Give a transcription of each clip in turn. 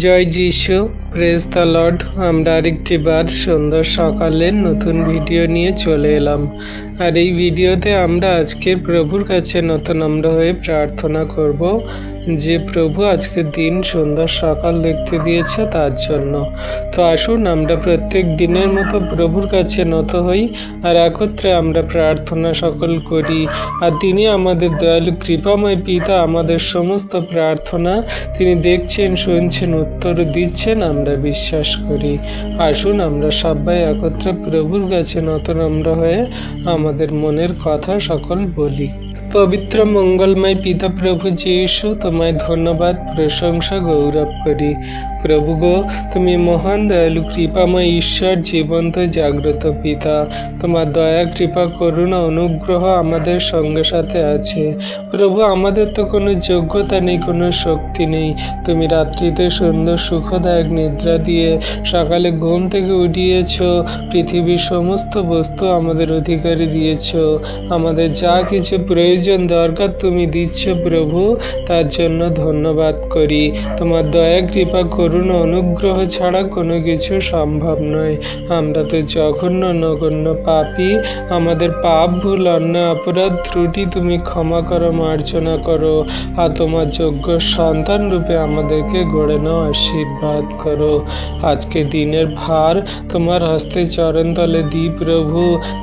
জয় যিশু, praise the Lord. আমরা আরেকটি বার সুন্দর সকালের নতুন ভিডিও নিয়ে চলে এলাম। আর এই ভিডিওতে আমরা আজকে প্রভুর কাছে নতনম্র হয়ে প্রার্থনা করব যে প্রভু আজকের দিন সুন্দর সকাল দেখতে দিয়েছে তার জন্য। তো আসুন আমরা প্রত্যেক দিনের মতো প্রভুর কাছে নত হই আর একত্রে আমরা প্রার্থনা সকল করি। আর তিনি আমাদের দয়ালু কৃপাময় পিতা, আমাদের সমস্ত প্রার্থনা তিনি দেখছেন, শুনছেন, উত্তর দিচ্ছেন, আমরা বিশ্বাস করি। আসুন আমরা সবাই একত্রে প্রভুর কাছে নতনম্র হয়ে আমাদের মনের কথা সকল বলি। পবিত্র মঙ্গলময় পিতা প্রভু যিশু, তোমায় ধন্যবাদ, প্রশংসা, গৌরব করি। প্রভু গো, তুমি মহান দয়ালু কৃপাময় ঈশ্বর, জীবন্ত জাগ্রত পিতা। তোমার দয়া, কৃপা, করুণা, অনুগ্রহ আমাদের সঙ্গে সাথে আছে। প্রভু, আমাদের তো কোনো যোগ্যতা নেই, কোনো শক্তি নেই। তুমি রাত্রিতে সুন্দর সুখদায়ক নিদ্রা দিয়ে সকালে ঘুম থেকে উঠিয়েছ, পৃথিবীর সমস্ত বস্তু আমাদের অধিকারী দিয়েছ। আমাদের যা কিছু প্রয়োজন দরকার তুমি দিচ্ছ প্রভু, তার জন্য ধন্যবাদ করি। তোমার দয়া, কৃপা, করুণা, অনুগ্রহ ছাড়া কোনো কিছু সম্ভব নয়। আমরা তো জঘন্য নগণ্য পাপী। আমাদের পাপ, ভুল, অন্যায়, অপরাধ, ত্রুটি তুমি ক্ষমা করো, মার্জনা করো। আর তোমার যোগ্য সন্তান রূপে আমাদেরকে গড়ে নাও, আশীর্বাদ করো। আজকে দিনের ভার তোমার হস্তে চরণ তলে দিই প্রভু।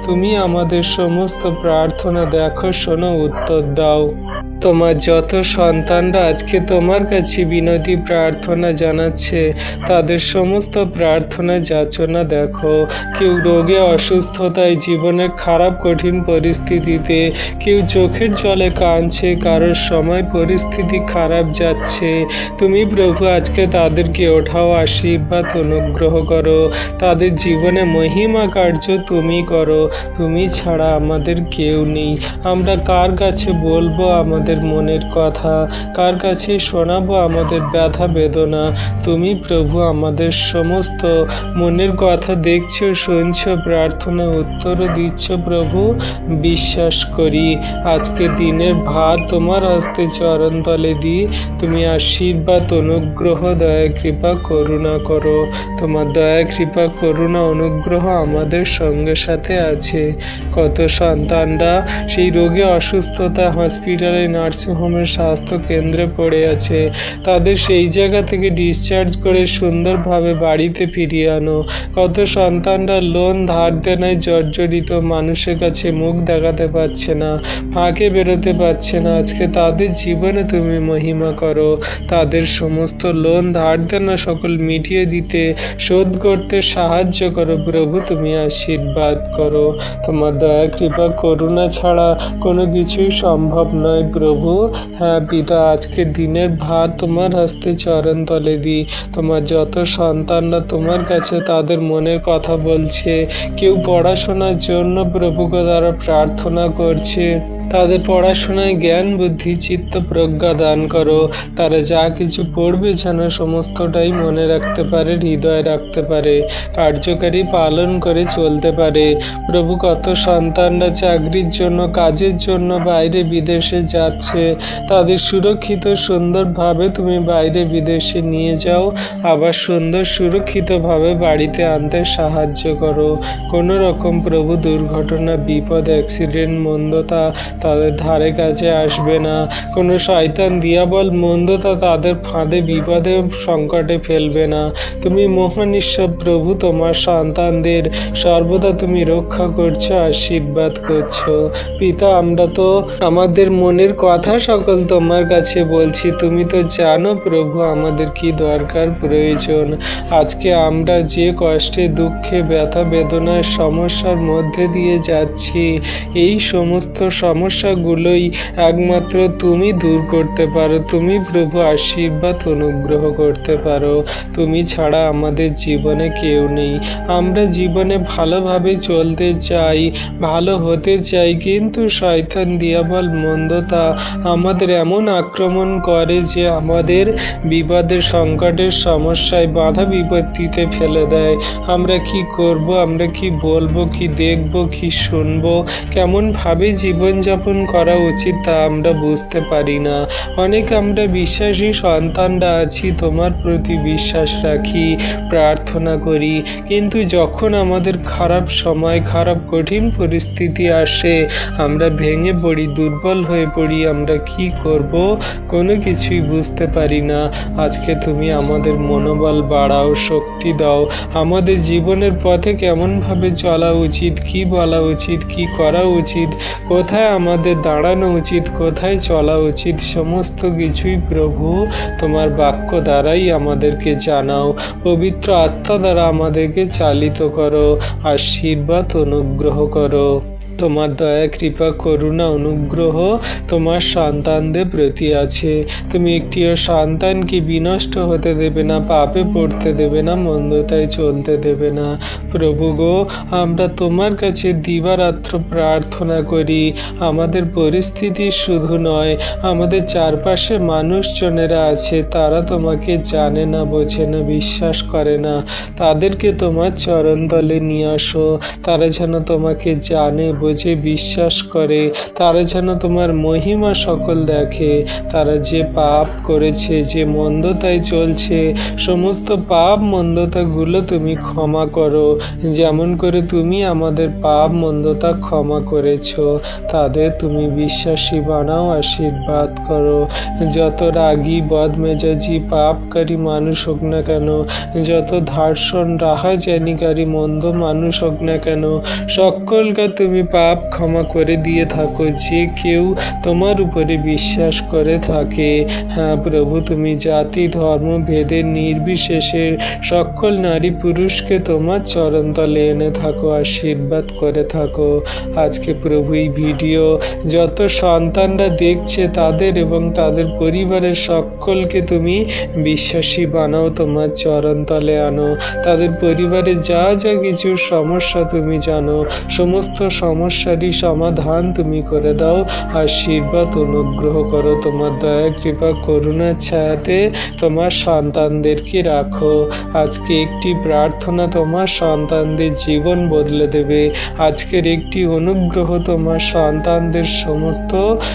তুমি আমাদের সমস্ত প্রার্থনা দেখো, শোনো, উত্তর দাও। তোমার যত সন্তানরা আজকে তোমার কাছে বিনতি প্রার্থনা জানাচ্ছে, তাদের সমস্ত প্রার্থনা যাচনা দেখো। কেউ রোগে, অসুস্থতায়, জীবনের খারাপ কঠিন পরিস্থিতিতে, কেউ চোখের জলে কাঁদছে, কারোর সময় পরিস্থিতি খারাপ যাচ্ছে। তুমি প্রভু আজকে তাদেরকে ওঠাও, আশীর্বাদ, অনুগ্রহ করো। তাদের জীবনে মহিমা কার্য তুমি করো। তুমি ছাড়া আমাদের কেউ নেই। আমরা কার কাছে বলবো আমাদের মনের কথা? কার কাছে শোনাবো আমাদের ব্যথা বেদনা? তুমি প্রভু আমাদের সমস্ত মনের কথা দেখছো, শুনছো, প্রার্থনা উত্তরও দিচ্ছ প্রভু। বিশ্বাস করি আজকে দিনের ভার তোমার হস্তে চরণ তলে দিই। তুমি আশীর্বাদ, অনুগ্রহ, দয়া, কৃপা, করুণা করো। তোমার দয়া, কৃপা, করুণা, অনুগ্রহ আমাদের সঙ্গে সাথে আছে। কত সন্তানরা সেই রোগে, অসুস্থতা, হসপিটালে, নার্সিংহোমের স্বাস্থ্য কেন্দ্রে পড়ে আছে, তাদের সেই জায়গা থেকে ডিসচার্জ করে সুন্দরভাবে বাড়িতে ফিরিয়ে আনো। কত সন্তানরা লোন ধার দেনায় জর্জরিত, মানুষের কাছে মুখ দেখাতে পারছে না, ফাঁকে বেরোতে পারছে না। আজকে তাদের জীবনে তুমি মহিমা করো। তাদের সমস্ত লোন ধার দেনা সকল মিটিয়ে দিতে, শোধ করতে সাহায্য করো প্রভু। তুমি আশীর্বাদ করো। তোমার দয়া, কৃপা, করুণা ছাড়া কোনো কিছুই সম্ভব নয় প্রভু। হ্যাঁ পিতা, আজকে দিনের ভার তোমার হস্তে চরণ তলে দিই। তোমার যত সন্তানরা তোমার কাছে তাদের মনের কথা বলছে, কেউ পড়াশোনার জন্য প্রভুকে তারা প্রার্থনা করছে, তাদের পড়াশোনায় জ্ঞান, বুদ্ধি, চিত্ত, প্রজ্ঞা দান করো। তারা যা কিছু পড়বে যেন সমস্তটাই মনে রাখতে পারে, হৃদয়ে রাখতে পারে, কার্যকারী পালন করে চলতে পারে। প্রভু, কত সন্তানরা চাকরির জন্য, কাজের জন্য বাইরে বিদেশে যাচ্ছে, তাদের সুরক্ষিত সুন্দরভাবে তুমি বাইরে বিদেশে নিয়ে যাও, আবার সুন্দর সুরক্ষিতভাবে বাড়িতে আনতে সাহায্য করো। কোনো রকম প্রভু দুর্ঘটনা, বিপদ, অ্যাক্সিডেন্ট, মন্দতা তাদের ধারে কাছে আসবে না। কোনো শয়তান, দিয়াবল, মন্দতা তাদের ফাঁদে, বিপদে, সংকটে ফেলবে না। তুমি মহান ঈশ্বর প্রভু, তোমার সন্তানদের সর্বদা তুমি রক্ষা করছো, আশীর্বাদ করছো। পিতা, আমরা তো আমাদের মনের কথা সকল তোমার কাছে বলছি। তুমি তো জানো প্রভু আমাদের কি দরকার, প্রয়োজন। আজকে আমরা যে কষ্টে, দুঃখে, ব্যথা বেদনার সমস্যার মধ্যে দিয়ে যাচ্ছি, এই সমস্ত সমস্যাগুলোই একমাত্র তুমি দূর করতে পারো। তুমি প্রভু আশীর্বাদ, অনুগ্রহ করতে পারো। তুমি ছাড়া আমাদের জীবনে কেউ নেই। আমরা জীবনে ভালোভাবে চলতে চাই, ভালো হতে চাই, কিন্তু শয়তান, দিয়াবল, মন্দতা আমাদের এমন আক্রমণ করে যে আমাদের বিপদের সংকটের সমস্যায় বাধা বিপত্তিতে ফেলে দেয়। আমরা কি করব, আমরা কি বলবো, কি দেখব, কি শুনবো, কেমনভাবে জীবনযাপন করা উচিত তা আমরা বুঝতে পারি না। অনেক আমরা বিশ্বাসী সন্তানরা আছি, তোমার প্রতি বিশ্বাস রাখি, প্রার্থনা করি, কিন্তু যখন আমাদের খারাপ সময়, খারাপ কঠিন পরিস্থিতি আসে আমরা ভেঙে পড়ি, দুর্বল হয়ে পড়ি। আমরা কি করব কোনো কিছুই বুঝতে পারি না। আজকে তুমি আমাদের মনোবল বাড়াও, শক্তি দাও। আমাদের জীবনের পথে কেমনভাবে চলা উচিত, কি বলা উচিত, কি করা উচিত, কোথায় আমাদের দাঁড়ানো উচিত, কোথায় চলা উচিত, সমস্ত কিছুই প্রভু তোমার বাক্য দ্বারাই আমাদেরকে জানাও। পবিত্র আত্মা দ্বারা আমাদেরকে চালিত করো, আশীর্বাদ অনুগ্রহ করো। তোমার দয়া, কৃপা, করুণা, অনুগ্রহ তোমার সন্তানদের প্রতি আছে। তুমি একটিও সন্তানকে বিনষ্ট হতে দেবে না, পাপে পড়তে দেবে না, মন্দতায় চলতে দেবে না। প্রভু গো, আমরা তোমার কাছে দিবারাত্র প্রার্থনা করি। আমাদের পরিস্থিতি শুধু নয়, আমাদের চারপাশে মানুষজনেরা আছে, তারা তোমাকে জানে না, বোঝে না, বিশ্বাস করে না। তাদেরকে তোমার চরণতলে নিয়ে আসো। তারা যেন তোমাকে জানে, যে বিশ্বাস করে, তারা যেন তোমার মহিমা সকল দেখে। তারা যে পাপ করেছে, যে মন্দতায় চলছে, সমস্ত পাপ মন্দতাগুলো তুমি ক্ষমা করো, যেমন করে তুমি আমাদের পাপ মন্দতা ক্ষমা করেছ। তাদের তুমি বিশ্বাসী বানাও, আশীর্বাদ করো। যত রাগী, বদমেজাজি, পাপকারী মানুষ হোক না কেন, যত ধার্ষণ, রাহাজানিকারী মন্দ মানুষ হোক না কেন, সকলকে তুমি পাপ ক্ষমা করে দিয়ে থাকো, যে কেউ তোমার উপরে বিশ্বাস করে থাকে। হ্যাঁ প্রভু, তুমি জাতি, ধর্ম, ভেদের নির্বিশেষে সকল নারী পুরুষকে তোমার চরণতলে এনে থাকো, আশীর্বাদ করে থাকো। আজকে প্রভু এই ভিডিও যত সন্তানরা দেখছে তাদের এবং তাদের পরিবারের সকলকে তুমি বিশ্বাসী বানাও, তোমার চরণতলে আনো। তাদের পরিবারে যা যা কিছু সমস্যা তুমি জানো, সমস্ত সমস্যারই সমাধান তুমি করে দাও, আশীর্বাদ অনুগ্রহ করো। তোমার দয়া, কৃপা, করুণার ছায়াতে তোমার সন্তানদেরকে রাখো। আজকে একটি প্রার্থনা তোমার সন্তানদের জীবন বদলে দেবে। আজকের একটি অনুগ্রহ তোমার সন্তানদের সমস্ত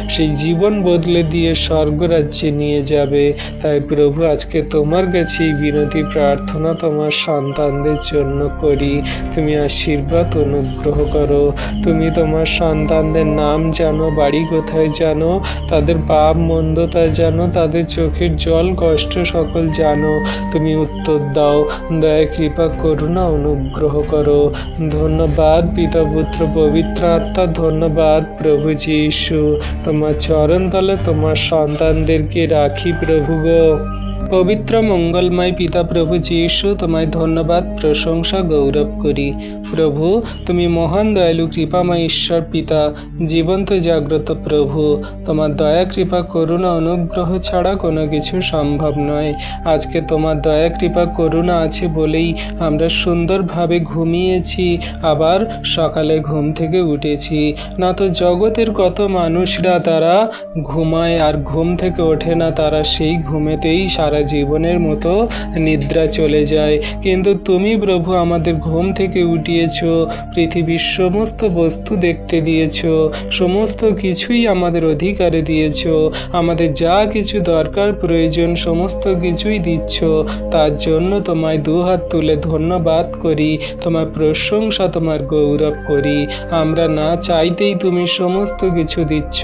সেই জীবন বদলে দিয়ে স্বর্গরাজ্যে নিয়ে যাবে। তাই প্রভু, আজকে তোমার কাছে এই বিনতি প্রার্থনা তোমার সন্তানদের জন্য করি। তুমি আশীর্বাদ অনুগ্রহ করো। তুমি তোমার সন্তানদের নাম জানো, বাড়ি কোথায় জানো, তাদের পাপ মন্দতা জানো, তাদের চোখের জল, কষ্ট সকল জানো। তুমি উত্তর দাও, দয়া, কৃপা, করুণা, অনুগ্রহ করো। ধন্যবাদ পিতা, পুত্র, পবিত্র আত্মা। ধন্যবাদ প্রভু যীশু। তোমার চরণতলে তোমার সন্তানদেরকে রাখি প্রভু গো। পবিত্র মঙ্গলময় পিতা প্রভু যীশু, তোমায় ধন্যবাদ, প্রশংসা, গৌরব করি। প্রভু, তুমি মহান দয়ালু কৃপাময় ঈশ্বর পিতা, জীবন্ত জাগ্রত প্রভু। তোমার দয়া, কৃপা, করুণা, অনুগ্রহ ছাড়া কোনো কিছু সম্ভব নয়। আজকে তোমার দয়া, কৃপা, করুণা আছে বলেই আমরা সুন্দরভাবে ঘুমিয়েছি, আবার সকালে ঘুম থেকে উঠেছি। না তো জগতের কত মানুষরা তারা ঘুমায় আর ঘুম থেকে ওঠে না, তারা সেই ঘুমেতেই সারা জীবনের মতো নিদ্রা চলে যায়। কিন্তু তুমি প্রভু আমাদের ঘুম থেকে উঠিয়েছ, পৃথিবীর সমস্ত বস্তু দেখতে দিয়েছ, সমস্ত কিছুই আমাদের অধিকারে দিয়েছ, আমাদের যা কিছু দরকার প্রয়োজন সমস্ত কিছুই দিচ্ছ। তার জন্য তোমায় দুহাত তুলে ধন্যবাদ করি, তোমার প্রশংসা, তোমার গৌরব করি। আমরা না চাইতেই তুমি সমস্ত কিছু দিচ্ছ,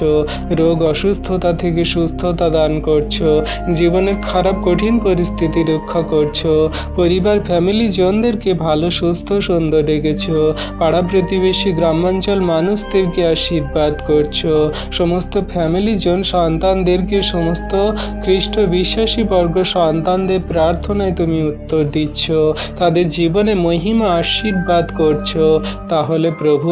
রোগ অসুস্থতা থেকে সুস্থতা দান করছো, জীবনের খারাপ কঠিন পরিস্থিতি রক্ষা করছো, পরিবার ফ্যামিলি জনদেরকে ভালো সুস্থ সুন্দর রেখেছো, পাড়া প্রতিবেশী গ্রামাঞ্চল মানুষদেরকে আশীর্বাদ করছো, সমস্ত ফ্যামিলি জন সন্তানদেরকে, সমস্ত খ্রিস্ট বিশ্বাসী বর্গ সন্তানদের প্রার্থনায় তুমি উত্তর দিচ্ছ, তাদের জীবনে মহিমা আশীর্বাদ করছো। তাহলে প্রভু,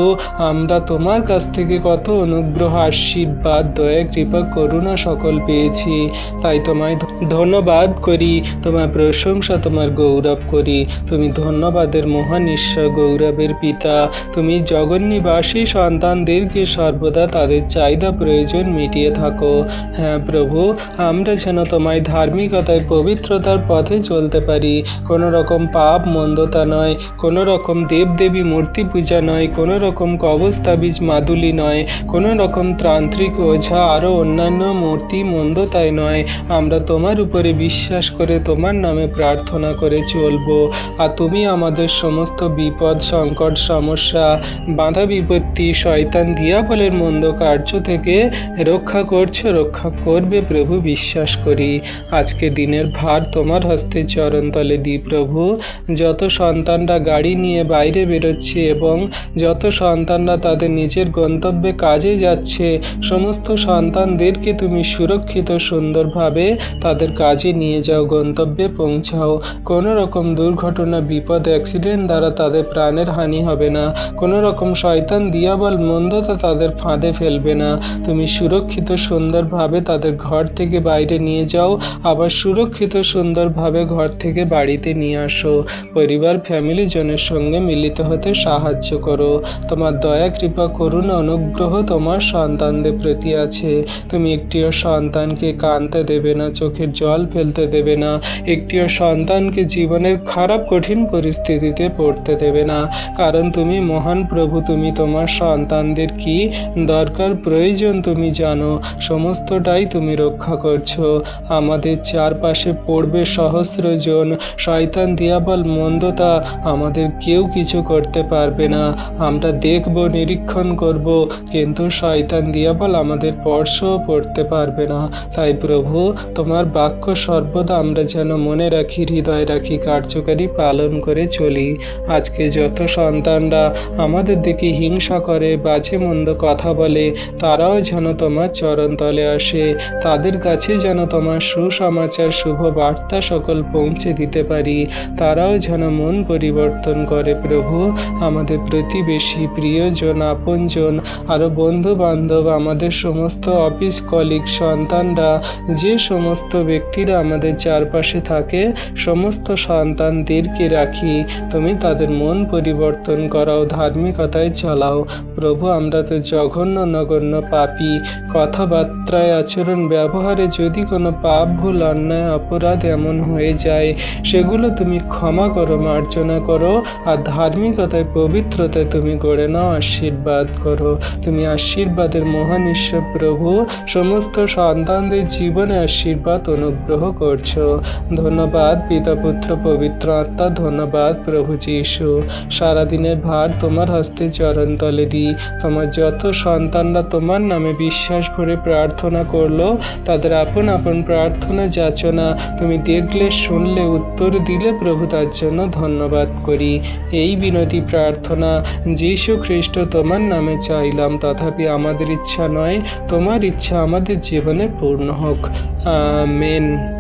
আমরা তোমার কাছ থেকে কত অনুগ্রহ, আশীর্বাদ, দয়া, কৃপা, করুণা সকল পেয়েছি। তাই তোমায় ধন্যবাদ ধন্যবাদ করি, তোমার প্রশংসা, তোমার গৌরব করি। তুমি ধন্যবাদের মহান ঈশ্বর, গৌরবের পিতা। তুমি জগন্নিবাসী সন্তানদেরকে সর্বদা তাদের চাহিদা প্রয়োজন মিটিয়ে থাকো। হ্যাঁ প্রভু, আমরা যেন তোমায় ধার্মিকতায় পবিত্রতার পথে চলতে পারি। কোনো রকম পাপ মন্দতা নয়, কোনো রকম দেবদেবী মূর্তি পূজা নয়, কোনো রকম কবস্তাবিজ মাদুলি নয়, কোনো রকম তান্ত্রিক ওঝা আরও অন্যান্য মূর্তি মন্দতায় নয়। আমরা তোমার উপরে বিশ্বাস করে তোমার নামে প্রার্থনা করে চলবো। আর তুমি আমাদের সমস্ত বিপদ, সংকট, সমস্যা, বাধা বিপত্তি, শয়তান দিয়াবলের মন্দ কার্য থেকে রক্ষা করছো, রক্ষা করবে প্রভু, বিশ্বাস করি। আজকে দিনের ভার তোমার হস্তে চরণতলে দিই প্রভু। যত সন্তানরা গাড়ি নিয়ে বাইরে বেরোচ্ছে এবং যত সন্তানরা তাদের নিজের গন্তব্যে কাজে যাচ্ছে, সমস্ত সন্তানদেরকে তুমি সুরক্ষিত সুন্দরভাবে তাদের কাজে নিয়ে যাও, গন্তব্যে পৌঁছাও। কোনো রকম দুর্ঘটনা, বিপদ, অ্যাক্সিডেন্ট দ্বারা তাদের প্রাণের হানি হবে না। কোনো রকম শয়তান দিয়াবল মন্দতা তাদের ফাঁদে ফেলবে না। তুমি সুরক্ষিত সুন্দরভাবে তাদের ঘর থেকে বাইরে নিয়ে যাও, আবার সুরক্ষিত সুন্দরভাবে ঘর থেকে বাড়িতে নিয়ে আসো। পরিবার, ফ্যামিলি জনের সঙ্গে মিলিত হতে সাহায্য করো। তোমার দয়া, কৃপা, করুণা, অনুগ্রহ তোমার সন্তানদের প্রতি আছে। তুমি একটিও সন্তানকে কাঁদতে দেবে না, চোখের জল ফেলতে দেবে না। একটিও সন্তানকে জীবনের খারাপ কঠিন পরিস্থিতিতে পড়তে দেবে না। কারণ তুমি মহান প্রভু, তুমি তোমার সন্তানদের কি দরকার প্রয়োজন তুমি জানো। সমস্তটাই তুমি রক্ষা করছো। আমাদের চারপাশে পড়বে সহস্র জন, শয়তান দিয়াবল মন্দতা আমাদের কেউ কিছু করতে পারবে না। আমরা দেখব, নিরীক্ষণ করব, কিন্তু শয়তান দিয়াবল আমাদের স্পর্শও করতে পারবে না। তাই প্রভু, তোমার বাক্য সর্বদা আমরা যেন মনে রাখি, হৃদয় রাখি, কার্যকারী পালন করে চলি। আজকে যত সন্তানরা আমাদের দিকে হিংসা করে, বাজে মন্দ কথা বলে, তারাও যেন তোমার চরণতলে আসে। তাদের কাছে যেন তোমার সুসমাচার, শুভ বার্তা সকল পৌঁছে দিতে পারি। তারাও যেন মন পরিবর্তন করে প্রভু। আমাদের প্রতিবেশী, প্রিয়জন, আপনজন, আরও বন্ধু বান্ধব, আমাদের সমস্ত অফিস কলিগ, সন্তানরা, যে সমস্ত ব্যক্তিরা আমাদের চারপাশে থাকে, সমস্ত সন্তানদেরকে রাখি। তুমি তাদের মন পরিবর্তন করাও, ধার্মিকতায় চালাও প্রভু। আমরা তো জঘন্য নগণ্য পাপী। কথাবার্তায়, আচরণ, ব্যবহারে যদি কোনো পাপ, ভুল, অন্যায়, অপরাধ এমন হয়ে যায়, সেগুলো তুমি ক্ষমা করো, মার্জনা করো। আর ধার্মিকতায়, পবিত্রতায় তুমি গড়ে নাও, আশীর্বাদ করো। তুমি আশীর্বাদের মহান ঈশ্বর প্রভু, সমস্ত সন্তানদের জীবনে আশীর্বাদ অনুগ্রহ করছো। ধন্যবাদ পিতা, পুত্র, পবিত্র আত্মা। ধন্যবাদ প্রভু যীশু। সারাদিনের ভার তোমার হস্তে চরণতলে দিই। তোমার যত সন্তানরা তোমার নামে বিশ্বাস ভরে প্রার্থনা করলো, তাদের আপন আপন প্রার্থনা যাচনা তুমি দেখলে, শুনলে, উত্তর দিলে প্রভু, তার জন্য ধন্যবাদ করি। এই বিনতি প্রার্থনা যীশু খ্রিস্ট তোমার নামে চাইলাম। তথাপি আমাদের ইচ্ছা নয়, তোমার ইচ্ছা আমাদের জীবনে পূর্ণ হোক। আমেন।